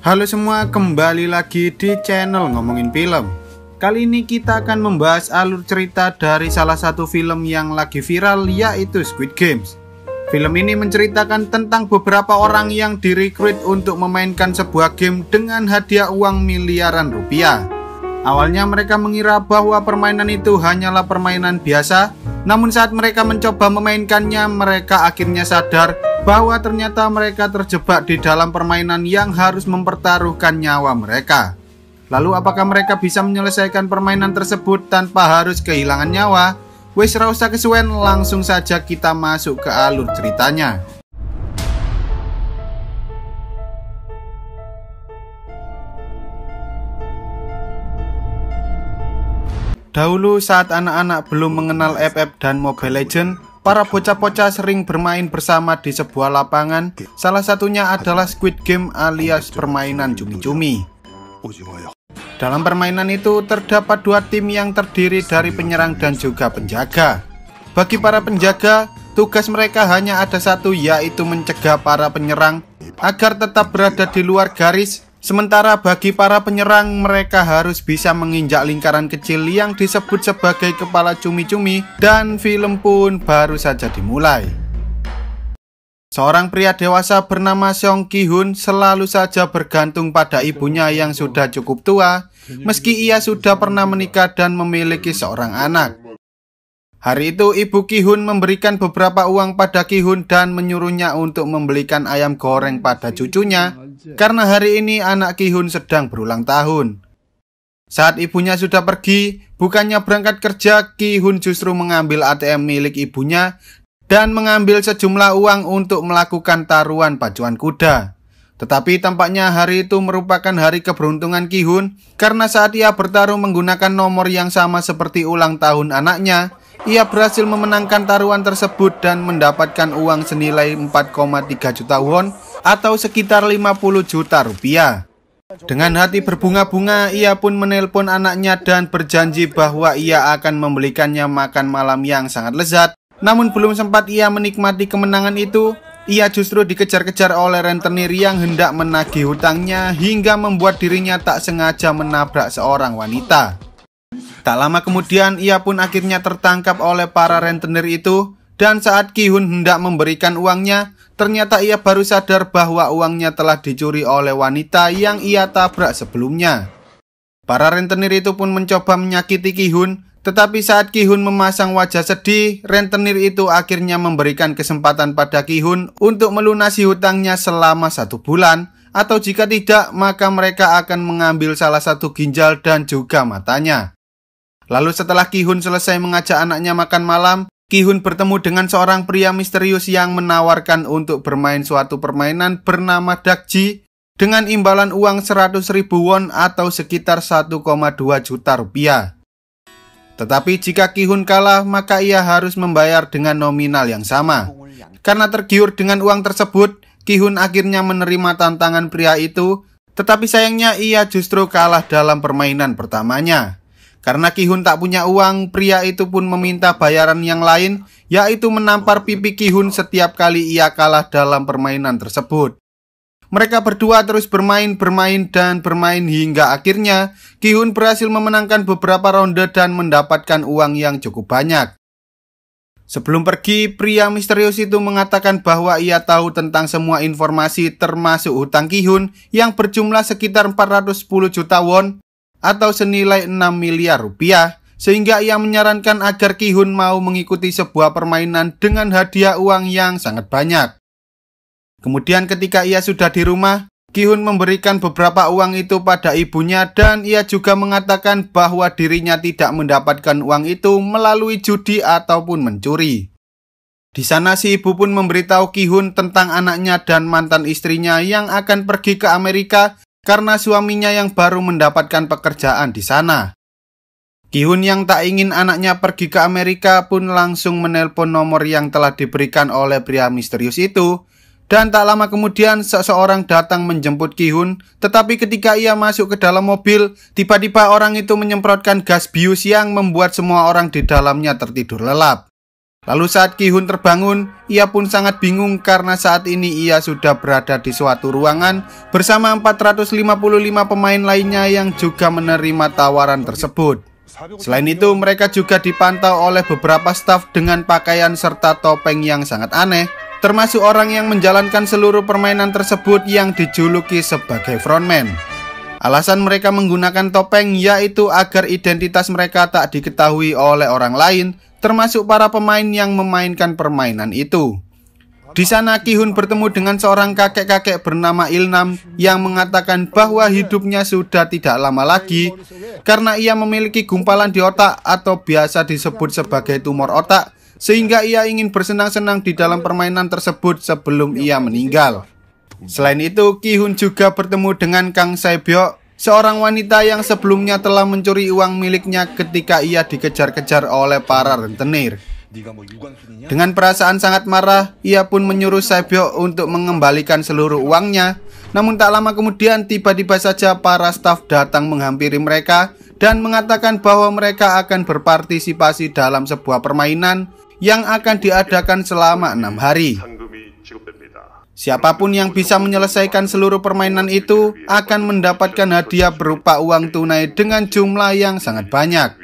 Halo semua, kembali lagi di channel Ngomongin Film. Kali ini kita akan membahas alur cerita dari salah satu film yang lagi viral, yaitu Squid Games. Film ini menceritakan tentang beberapa orang yang direkrut untuk memainkan sebuah game dengan hadiah uang miliaran rupiah. Awalnya mereka mengira bahwa permainan itu hanyalah permainan biasa, namun saat mereka mencoba memainkannya, mereka akhirnya sadar bahwa ternyata mereka terjebak di dalam permainan yang harus mempertaruhkan nyawa mereka. Lalu apakah mereka bisa menyelesaikan permainan tersebut tanpa harus kehilangan nyawa? Wes ra usah kesuwen, langsung saja kita masuk ke alur ceritanya. Dahulu saat anak-anak belum mengenal FF dan Mobile Legends, para bocah-bocah sering bermain bersama di sebuah lapangan. Salah satunya adalah Squid Game alias permainan cumi-cumi. Dalam permainan itu terdapat dua tim yang terdiri dari penyerang dan juga penjaga. Bagi para penjaga, tugas mereka hanya ada satu, yaitu mencegah para penyerang agar tetap berada di luar garis. Sementara bagi para penyerang, mereka harus bisa menginjak lingkaran kecil yang disebut sebagai kepala cumi-cumi, dan film pun baru saja dimulai. Seorang pria dewasa bernama Song Ki-hun selalu saja bergantung pada ibunya yang sudah cukup tua, meski ia sudah pernah menikah dan memiliki seorang anak. Hari itu ibu Ki-hun memberikan beberapa uang pada Ki-hun dan menyuruhnya untuk membelikan ayam goreng pada cucunya, karena hari ini anak Ki-hun sedang berulang tahun. Saat ibunya sudah pergi, bukannya berangkat kerja, Ki-hun justru mengambil ATM milik ibunya dan mengambil sejumlah uang untuk melakukan taruhan pacuan kuda. Tetapi tampaknya hari itu merupakan hari keberuntungan Ki-hun, karena saat ia bertarung menggunakan nomor yang sama seperti ulang tahun anaknya, ia berhasil memenangkan taruhan tersebut dan mendapatkan uang senilai 4,3 juta won atau sekitar 50 juta rupiah. Dengan hati berbunga-bunga, ia pun menelpon anaknya dan berjanji bahwa ia akan membelikannya makan malam yang sangat lezat. Namun belum sempat ia menikmati kemenangan itu, ia justru dikejar-kejar oleh rentenir yang hendak menagih hutangnya hingga membuat dirinya tak sengaja menabrak seorang wanita. Tak lama kemudian ia pun akhirnya tertangkap oleh para rentenir itu, dan saat Ki-hun hendak memberikan uangnya, ternyata ia baru sadar bahwa uangnya telah dicuri oleh wanita yang ia tabrak sebelumnya. Para rentenir itu pun mencoba menyakiti Ki-hun, tetapi saat Ki-hun memasang wajah sedih, rentenir itu akhirnya memberikan kesempatan pada Ki-hun untuk melunasi hutangnya selama 1 bulan, atau jika tidak maka mereka akan mengambil salah satu ginjal dan juga matanya. Lalu setelah Ki-hun selesai mengajak anaknya makan malam, Ki-hun bertemu dengan seorang pria misterius yang menawarkan untuk bermain suatu permainan bernama Dakji dengan imbalan uang 100.000 won atau sekitar 1,2 juta rupiah. Tetapi jika Ki-hun kalah, maka ia harus membayar dengan nominal yang sama. Karena tergiur dengan uang tersebut, Ki-hun akhirnya menerima tantangan pria itu, tetapi sayangnya ia justru kalah dalam permainan pertamanya. Karena Ki-hun tak punya uang, pria itu pun meminta bayaran yang lain, yaitu menampar pipi Ki-hun setiap kali ia kalah dalam permainan tersebut. Mereka berdua terus bermain hingga akhirnya Ki-hun berhasil memenangkan beberapa ronde dan mendapatkan uang yang cukup banyak. Sebelum pergi, pria misterius itu mengatakan bahwa ia tahu tentang semua informasi termasuk hutang Ki-hun yang berjumlah sekitar 410 juta won atau senilai 6 miliar rupiah, sehingga ia menyarankan agar Ki-hun mau mengikuti sebuah permainan dengan hadiah uang yang sangat banyak. Kemudian ketika ia sudah di rumah, Ki-hun memberikan beberapa uang itu pada ibunya dan ia juga mengatakan bahwa dirinya tidak mendapatkan uang itu melalui judi ataupun mencuri. Di sana si ibu pun memberitahu Ki-hun tentang anaknya dan mantan istrinya yang akan pergi ke Amerika karena suaminya yang baru mendapatkan pekerjaan di sana. Ki-hun yang tak ingin anaknya pergi ke Amerika pun langsung menelpon nomor yang telah diberikan oleh pria misterius itu. Dan tak lama kemudian seseorang datang menjemput Ki-hun, tetapi ketika ia masuk ke dalam mobil, tiba-tiba orang itu menyemprotkan gas bius yang membuat semua orang di dalamnya tertidur lelap. Lalu saat Ki-hun terbangun, ia pun sangat bingung karena saat ini ia sudah berada di suatu ruangan bersama 455 pemain lainnya yang juga menerima tawaran tersebut. Selain itu, mereka juga dipantau oleh beberapa staf dengan pakaian serta topeng yang sangat aneh, termasuk orang yang menjalankan seluruh permainan tersebut yang dijuluki sebagai frontman. Alasan mereka menggunakan topeng yaitu agar identitas mereka tak diketahui oleh orang lain, termasuk para pemain yang memainkan permainan itu. Di sana Ki-hun bertemu dengan seorang kakek-kakek bernama Ilnam yang mengatakan bahwa hidupnya sudah tidak lama lagi karena ia memiliki gumpalan di otak atau biasa disebut sebagai tumor otak, sehingga ia ingin bersenang-senang di dalam permainan tersebut sebelum ia meninggal. Selain itu, Ki-hun juga bertemu dengan Kang Sae-byok, seorang wanita yang sebelumnya telah mencuri uang miliknya ketika ia dikejar-kejar oleh para rentenir. Dengan perasaan sangat marah, ia pun menyuruh Sae-byok untuk mengembalikan seluruh uangnya. Namun tak lama kemudian tiba-tiba saja para staf datang menghampiri mereka dan mengatakan bahwa mereka akan berpartisipasi dalam sebuah permainan yang akan diadakan selama 6 hari. Siapapun yang bisa menyelesaikan seluruh permainan itu akan mendapatkan hadiah berupa uang tunai dengan jumlah yang sangat banyak.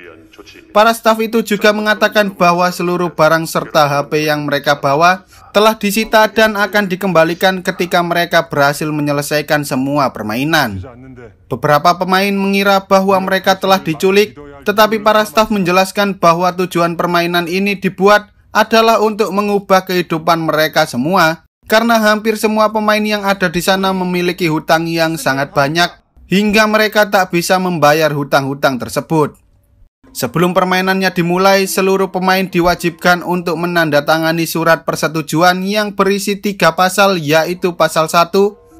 Para staf itu juga mengatakan bahwa seluruh barang serta HP yang mereka bawa telah disita dan akan dikembalikan ketika mereka berhasil menyelesaikan semua permainan. Beberapa pemain mengira bahwa mereka telah diculik, tetapi para staf menjelaskan bahwa tujuan permainan ini dibuat adalah untuk mengubah kehidupan mereka semua. Karena hampir semua pemain yang ada di sana memiliki hutang yang sangat banyak hingga mereka tak bisa membayar hutang-hutang tersebut. Sebelum permainannya dimulai, seluruh pemain diwajibkan untuk menandatangani surat persetujuan yang berisi 3 pasal, yaitu pasal 1,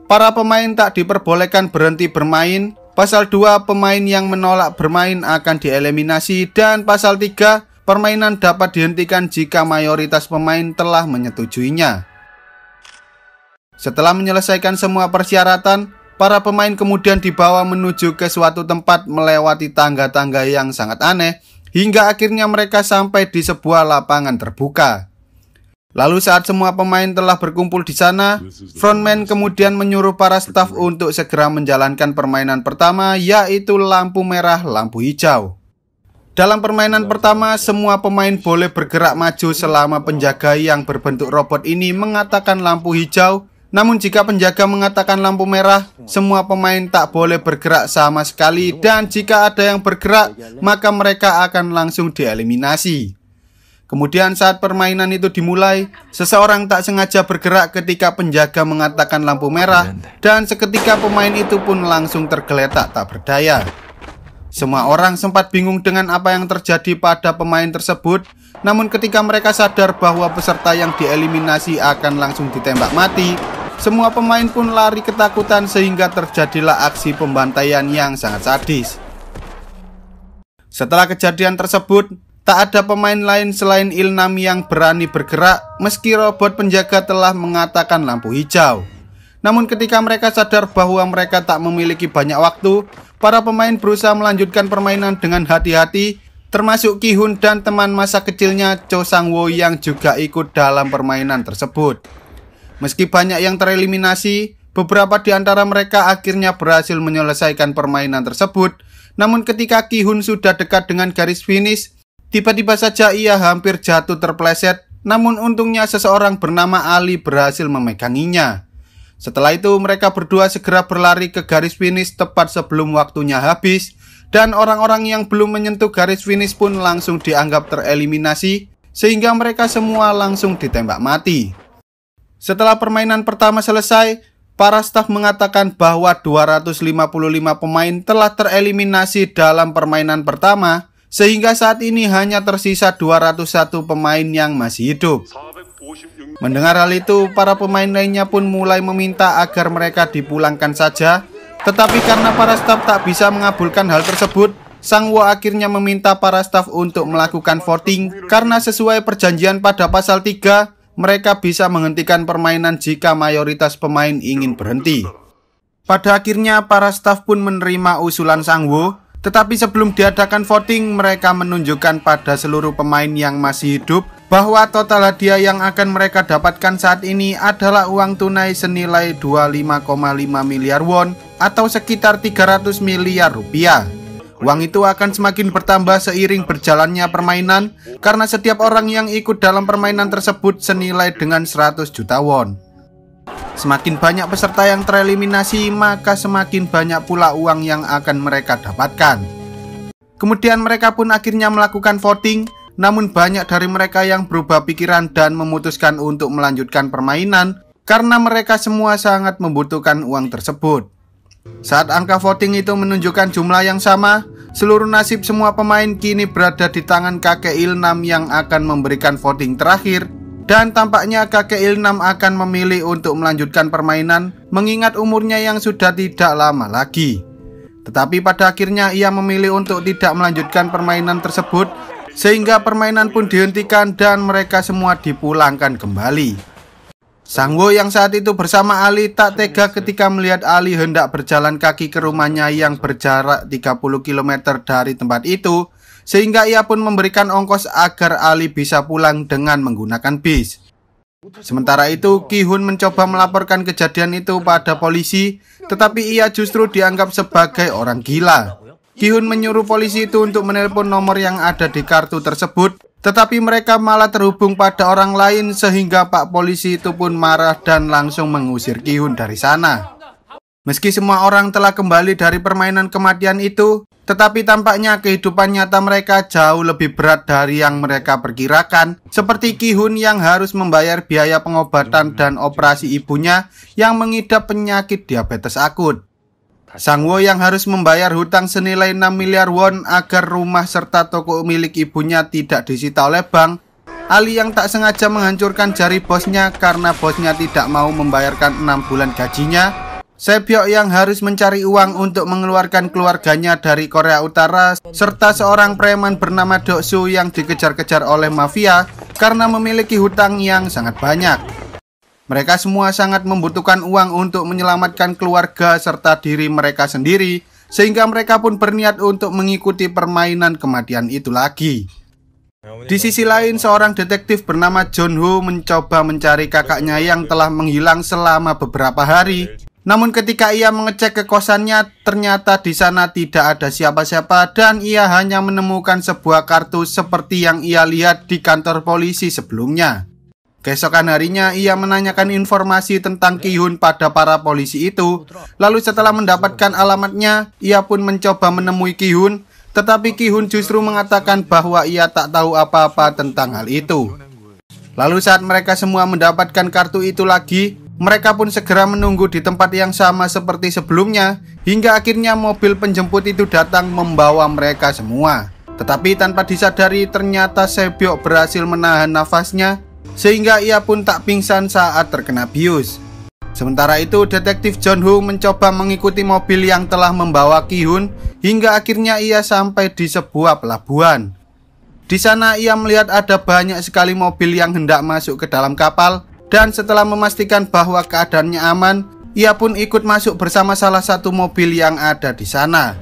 para pemain tak diperbolehkan berhenti bermain, pasal 2, pemain yang menolak bermain akan dieliminasi, dan pasal 3, permainan dapat dihentikan jika mayoritas pemain telah menyetujuinya. Setelah menyelesaikan semua persyaratan, para pemain kemudian dibawa menuju ke suatu tempat melewati tangga-tangga yang sangat aneh, hingga akhirnya mereka sampai di sebuah lapangan terbuka. Lalu saat semua pemain telah berkumpul di sana, frontman kemudian menyuruh para staf untuk segera menjalankan permainan pertama, yaitu lampu merah, lampu hijau. Dalam permainan pertama, semua pemain boleh bergerak maju selama penjaga yang berbentuk robot ini mengatakan lampu hijau. Namun jika penjaga mengatakan lampu merah, semua pemain tak boleh bergerak sama sekali, dan jika ada yang bergerak, maka mereka akan langsung dieliminasi. Kemudian saat permainan itu dimulai, seseorang tak sengaja bergerak ketika penjaga mengatakan lampu merah, dan seketika pemain itu pun langsung tergeletak tak berdaya. Semua orang sempat bingung dengan apa yang terjadi pada pemain tersebut. Namun ketika mereka sadar bahwa peserta yang dieliminasi akan langsung ditembak mati, semua pemain pun lari ketakutan sehingga terjadilah aksi pembantaian yang sangat sadis. Setelah kejadian tersebut, tak ada pemain lain selain Ilnam yang berani bergerak meski robot penjaga telah mengatakan lampu hijau. Namun ketika mereka sadar bahwa mereka tak memiliki banyak waktu, para pemain berusaha melanjutkan permainan dengan hati-hati, termasuk Ki-hun dan teman masa kecilnya Cho Sang-woo yang juga ikut dalam permainan tersebut. Meski banyak yang tereliminasi, beberapa di antara mereka akhirnya berhasil menyelesaikan permainan tersebut. Namun ketika Ki-hun sudah dekat dengan garis finish, tiba-tiba saja ia hampir jatuh terpleset. Namun untungnya seseorang bernama Ali berhasil memeganginya. Setelah itu mereka berdua segera berlari ke garis finish tepat sebelum waktunya habis. Dan orang-orang yang belum menyentuh garis finish pun langsung dianggap tereliminasi, sehingga mereka semua langsung ditembak mati. Setelah permainan pertama selesai, para staf mengatakan bahwa 255 pemain telah tereliminasi dalam permainan pertama, sehingga saat ini hanya tersisa 201 pemain yang masih hidup. Mendengar hal itu, para pemain lainnya pun mulai meminta agar mereka dipulangkan saja. Tetapi karena para staf tak bisa mengabulkan hal tersebut, Sang-woo akhirnya meminta para staf untuk melakukan voting. Karena sesuai perjanjian pada pasal 3, mereka bisa menghentikan permainan jika mayoritas pemain ingin berhenti. Pada akhirnya para staf pun menerima usulan Sang-woo. Tetapi sebelum diadakan voting, mereka menunjukkan pada seluruh pemain yang masih hidup bahwa total hadiah yang akan mereka dapatkan saat ini adalah uang tunai senilai 25,5 miliar won atau sekitar 300 miliar rupiah. Uang itu akan semakin bertambah seiring berjalannya permainan karena setiap orang yang ikut dalam permainan tersebut senilai dengan 100 juta won. Semakin banyak peserta yang tereliminasi, maka semakin banyak pula uang yang akan mereka dapatkan. Kemudian mereka pun akhirnya melakukan voting. Namun banyak dari mereka yang berubah pikiran dan memutuskan untuk melanjutkan permainan karena mereka semua sangat membutuhkan uang tersebut. Saat angka voting itu menunjukkan jumlah yang sama, seluruh nasib semua pemain kini berada di tangan kakek Ilnam yang akan memberikan voting terakhir. Dan tampaknya kakek Ilnam akan memilih untuk melanjutkan permainan mengingat umurnya yang sudah tidak lama lagi. Tetapi pada akhirnya ia memilih untuk tidak melanjutkan permainan tersebut, sehingga permainan pun dihentikan dan mereka semua dipulangkan kembali. Sangwo yang saat itu bersama Ali tak tega ketika melihat Ali hendak berjalan kaki ke rumahnya yang berjarak 30 km dari tempat itu, sehingga ia pun memberikan ongkos agar Ali bisa pulang dengan menggunakan bis. Sementara itu, Ki-hun mencoba melaporkan kejadian itu pada polisi, tetapi ia justru dianggap sebagai orang gila. Ki-hun menyuruh polisi itu untuk menelpon nomor yang ada di kartu tersebut, tetapi mereka malah terhubung pada orang lain sehingga Pak Polisi itu pun marah dan langsung mengusir Ki-hun dari sana. Meski semua orang telah kembali dari permainan kematian itu, tetapi tampaknya kehidupan nyata mereka jauh lebih berat dari yang mereka perkirakan, seperti Ki-hun yang harus membayar biaya pengobatan dan operasi ibunya yang mengidap penyakit diabetes akut. Sangwo yang harus membayar hutang senilai 6 miliar won agar rumah serta toko milik ibunya tidak disita oleh bank. Ali yang tak sengaja menghancurkan jari bosnya karena bosnya tidak mau membayarkan 6 bulan gajinya. Sebyok yang harus mencari uang untuk mengeluarkan keluarganya dari Korea Utara, serta seorang preman bernama Doksu yang dikejar-kejar oleh mafia karena memiliki hutang yang sangat banyak. Mereka semua sangat membutuhkan uang untuk menyelamatkan keluarga serta diri mereka sendiri, sehingga mereka pun berniat untuk mengikuti permainan kematian itu lagi. Di sisi lain, seorang detektif bernama John-ho mencoba mencari kakaknya yang telah menghilang selama beberapa hari. Namun ketika ia mengecek ke kosannya, ternyata di sana tidak ada siapa-siapa dan ia hanya menemukan sebuah kartu seperti yang ia lihat di kantor polisi sebelumnya. Keesokan harinya ia menanyakan informasi tentang Ki-hun pada para polisi itu. Lalu setelah mendapatkan alamatnya, ia pun mencoba menemui Ki-hun, tetapi Ki-hun justru mengatakan bahwa ia tak tahu apa-apa tentang hal itu. Lalu saat mereka semua mendapatkan kartu itu lagi, mereka pun segera menunggu di tempat yang sama seperti sebelumnya, hingga akhirnya mobil penjemput itu datang membawa mereka semua. Tetapi tanpa disadari ternyata Sebyok berhasil menahan nafasnya, sehingga ia pun tak pingsan saat terkena bius. Sementara itu, detektif John-ho mencoba mengikuti mobil yang telah membawa Ki-hun hingga akhirnya ia sampai di sebuah pelabuhan. Di sana ia melihat ada banyak sekali mobil yang hendak masuk ke dalam kapal, dan setelah memastikan bahwa keadaannya aman, ia pun ikut masuk bersama salah satu mobil yang ada di sana.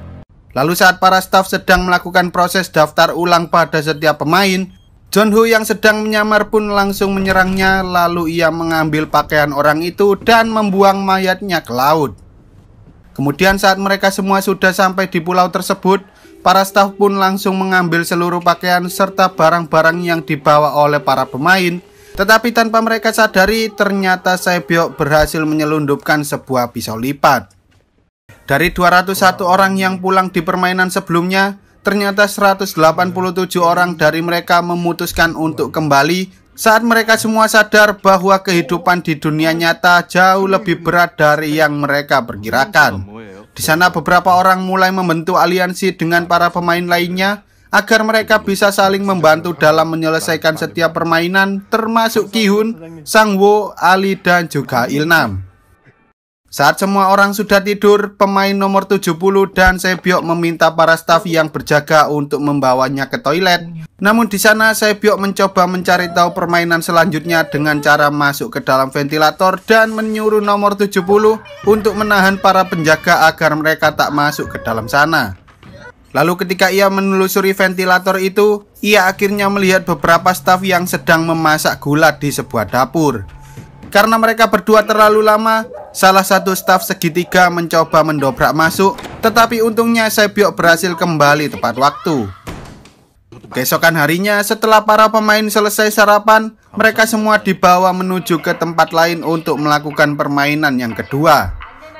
Lalu saat para staf sedang melakukan proses daftar ulang pada setiap pemain, John-ho yang sedang menyamar pun langsung menyerangnya, lalu ia mengambil pakaian orang itu dan membuang mayatnya ke laut. Kemudian saat mereka semua sudah sampai di pulau tersebut, para staf pun langsung mengambil seluruh pakaian serta barang-barang yang dibawa oleh para pemain. Tetapi tanpa mereka sadari, ternyata Sebyok berhasil menyelundupkan sebuah pisau lipat. Dari 201 orang yang pulang di permainan sebelumnya, ternyata 187 orang dari mereka memutuskan untuk kembali saat mereka semua sadar bahwa kehidupan di dunia nyata jauh lebih berat dari yang mereka perkirakan. Di sana beberapa orang mulai membentuk aliansi dengan para pemain lainnya agar mereka bisa saling membantu dalam menyelesaikan setiap permainan, termasuk Ki-hun, Sangwo, Ali, dan juga Ilnam. Saat semua orang sudah tidur, pemain nomor 70 dan Sebyok meminta para staf yang berjaga untuk membawanya ke toilet. Namun di sana Sebyok mencoba mencari tahu permainan selanjutnya dengan cara masuk ke dalam ventilator dan menyuruh nomor 70 untuk menahan para penjaga agar mereka tak masuk ke dalam sana. Lalu ketika ia menelusuri ventilator itu, ia akhirnya melihat beberapa staf yang sedang memasak gula di sebuah dapur. Karena mereka berdua terlalu lama, salah satu staf segitiga mencoba mendobrak masuk, tetapi untungnya Sae-byeok berhasil kembali tepat waktu. Keesokan harinya, setelah para pemain selesai sarapan, mereka semua dibawa menuju ke tempat lain untuk melakukan permainan yang kedua.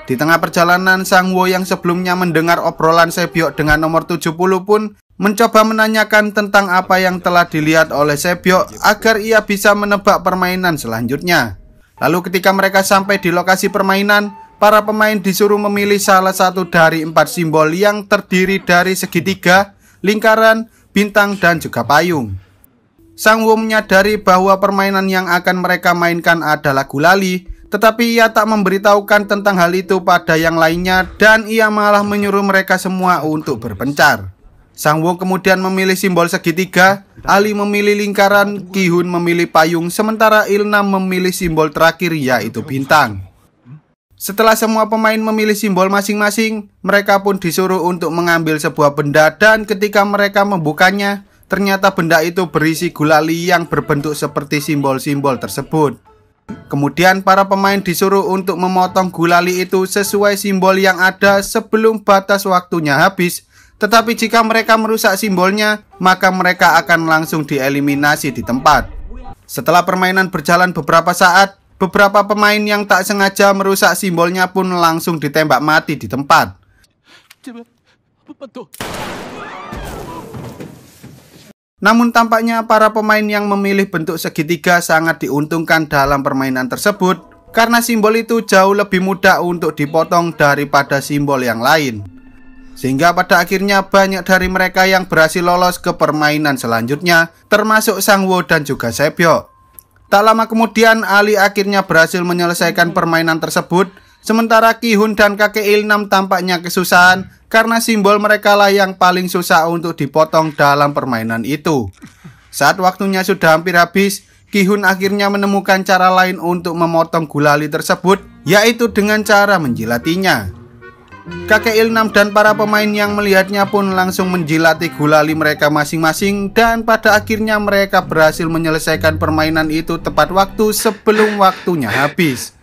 Di tengah perjalanan, Sang-woo yang sebelumnya mendengar obrolan Sae-byeok dengan nomor 70 pun mencoba menanyakan tentang apa yang telah dilihat oleh Sae-byeok agar ia bisa menebak permainan selanjutnya. Lalu ketika mereka sampai di lokasi permainan, para pemain disuruh memilih salah satu dari 4 simbol yang terdiri dari segitiga, lingkaran, bintang, dan juga payung. Sang-woo menyadari bahwa permainan yang akan mereka mainkan adalah gulali, tetapi ia tak memberitahukan tentang hal itu pada yang lainnya dan ia malah menyuruh mereka semua untuk berpencar. Sang-woo kemudian memilih simbol segitiga, Ali memilih lingkaran, Ki-hun memilih payung, sementara Il-nam memilih simbol terakhir yaitu bintang. Setelah semua pemain memilih simbol masing-masing, mereka pun disuruh untuk mengambil sebuah benda dan ketika mereka membukanya, ternyata benda itu berisi gulali yang berbentuk seperti simbol-simbol tersebut. Kemudian para pemain disuruh untuk memotong gulali itu sesuai simbol yang ada sebelum batas waktunya habis. Tetapi jika mereka merusak simbolnya, maka mereka akan langsung dieliminasi di tempat. Setelah permainan berjalan beberapa saat, beberapa pemain yang tak sengaja merusak simbolnya pun langsung ditembak mati di tempat. Namun tampaknya para pemain yang memilih bentuk segitiga sangat diuntungkan dalam permainan tersebut karena simbol itu jauh lebih mudah untuk dipotong daripada simbol yang lain. Sehingga pada akhirnya banyak dari mereka yang berhasil lolos ke permainan selanjutnya, termasuk Sang-woo dan juga Sae-byeok. Tak lama kemudian Ali akhirnya berhasil menyelesaikan permainan tersebut, sementara Ki-hun dan kakek Il-nam tampaknya kesusahan karena simbol mereka lah yang paling susah untuk dipotong dalam permainan itu. Saat waktunya sudah hampir habis, Ki-hun akhirnya menemukan cara lain untuk memotong gulali tersebut, yaitu dengan cara menjilatinya. Kakek Il-nam dan para pemain yang melihatnya pun langsung menjilati gulali mereka masing-masing dan pada akhirnya mereka berhasil menyelesaikan permainan itu tepat waktu sebelum waktunya habis.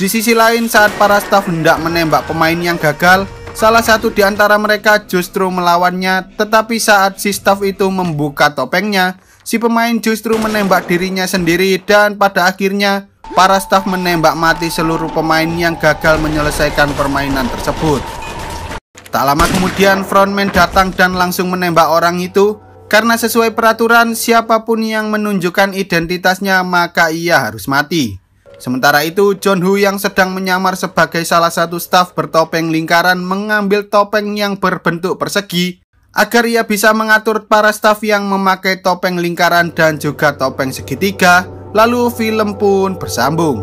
Di sisi lain, saat para staf hendak menembak pemain yang gagal, salah satu di antara mereka justru melawannya, tetapi saat si staf itu membuka topengnya, si pemain justru menembak dirinya sendiri dan pada akhirnya para staf menembak mati seluruh pemain yang gagal menyelesaikan permainan tersebut. Tak lama kemudian frontman datang dan langsung menembak orang itu, karena sesuai peraturan siapapun yang menunjukkan identitasnya maka ia harus mati. Sementara itu, John-woo yang sedang menyamar sebagai salah satu staf bertopeng lingkaran mengambil topeng yang berbentuk persegi agar ia bisa mengatur para staf yang memakai topeng lingkaran dan juga topeng segitiga. Lalu film pun bersambung.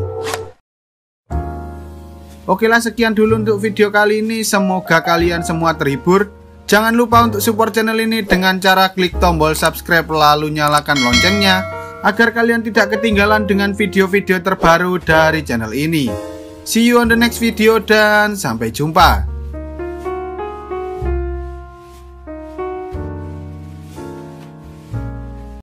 Okelah, sekian dulu untuk video kali ini. Semoga kalian semua terhibur. Jangan lupa untuk support channel ini dengan cara klik tombol subscribe lalu nyalakan loncengnya agar kalian tidak ketinggalan dengan video-video terbaru dari channel ini. See you on the next video dan sampai jumpa.